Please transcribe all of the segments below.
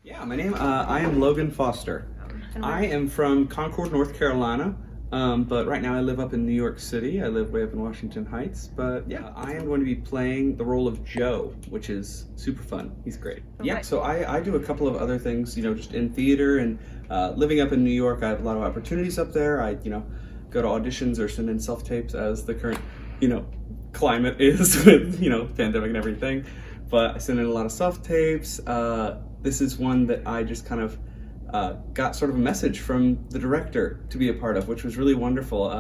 Yeah, I am Logan Foster. I am from Concord, North Carolina, but right now I live up in New York City. I live way up in Washington Heights, but yeah, I am going to be playing the role of Joe, which is super fun. He's great. Yeah, so I do a couple of other things, just in theater and living up in New York, I have a lot of opportunities up there. I, go to auditions or send in self-tapes as the current, climate is with, pandemic and everything. But I send in a lot of self-tapes. This is one that I just kind of got sort of a message from the director to be a part of, which was really wonderful.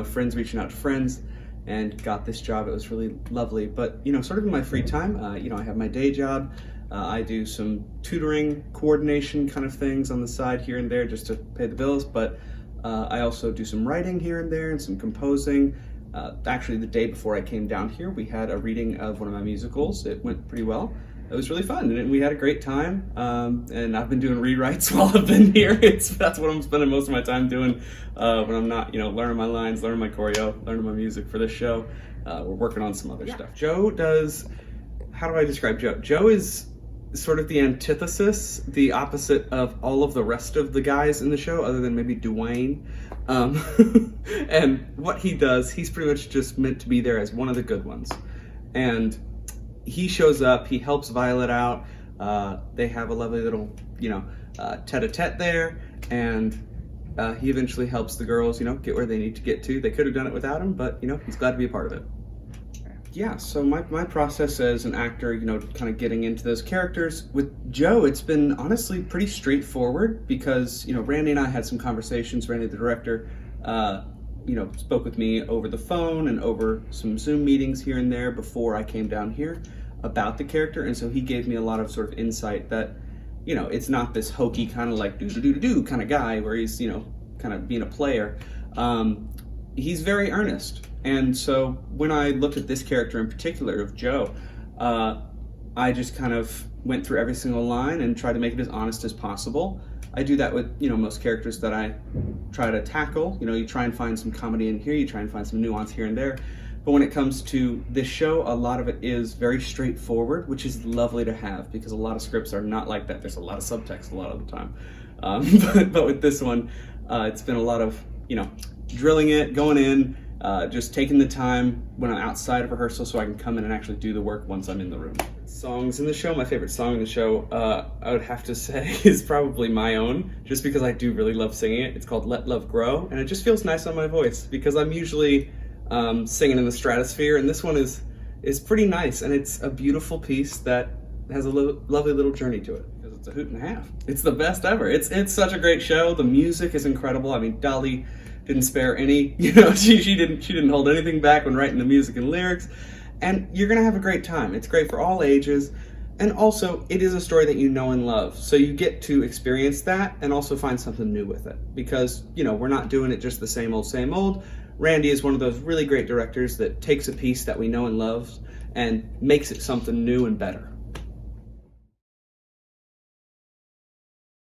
Friends reaching out to friends and got this job. It was really lovely. But, sort of in my free time, I have my day job. I do some tutoring, coordination kind of things on the side here and there just to pay the bills. But I also do some writing here and there and some composing. Actually, the day before I came down here, we had a reading of one of my musicals. It went pretty well. It was really fun, and we had a great time. And I've been doing rewrites while I've been here. That's what I'm spending most of my time doing when I'm not, learning my lines, learning my choreo, learning my music for this show. We're working on some other stuff. Joe does, how do I describe Joe? Joe is sort of the antithesis, the opposite of all of the rest of the guys in the show, other than maybe Dwayne. And what he does, he's pretty much just meant to be there as one of the good ones. And he shows up, he helps Violet out. They have a lovely little, tete-a-tete there. And he eventually helps the girls, get where they need to get to. They could have done it without him, but, he's glad to be a part of it. Yeah, so my process as an actor, kind of getting into those characters. With Joe, it's been honestly pretty straightforward because, Randy and I had some conversations. Randy, the director, spoke with me over the phone and over some Zoom meetings here and there before I came down here about the character. And so he gave me a lot of sort of insight that, it's not this hokey kind of like do-do-do-do kind of guy where he's, kind of being a player. He's very earnest. And so when I looked at this character in particular of Joe, I just kind of went through every single line and tried to make it as honest as possible. I do that with, most characters that I try to tackle. You try and find some comedy in here, you try and find some nuance here and there. But when it comes to this show, a lot of it is very straightforward, which is lovely to have because a lot of scripts are not like that. There's a lot of subtext a lot of the time. But with this one, it's been a lot of, drilling it, going in, just taking the time when I'm outside of rehearsal so I can come in and actually do the work once I'm in the room. Songs in the show, my favorite song in the show, I would have to say is probably my own, just because I do really love singing it. It's called Let Love Grow, and it just feels nice on my voice because I'm usually singing in the stratosphere, and this one is pretty nice, and it's a beautiful piece that has a lovely little journey to it because it's a hoot and a half. It's the best ever. It's such a great show. The music is incredible. I mean, Dolly didn't spare any, she didn't hold anything back when writing the music and lyrics. And you're gonna have a great time. It's great for all ages. And also, it is a story that you know and love. So you get to experience that and also find something new with it. Because, we're not doing it just the same old. Randy is one of those really great directors that takes a piece that we know and love and makes it something new and better.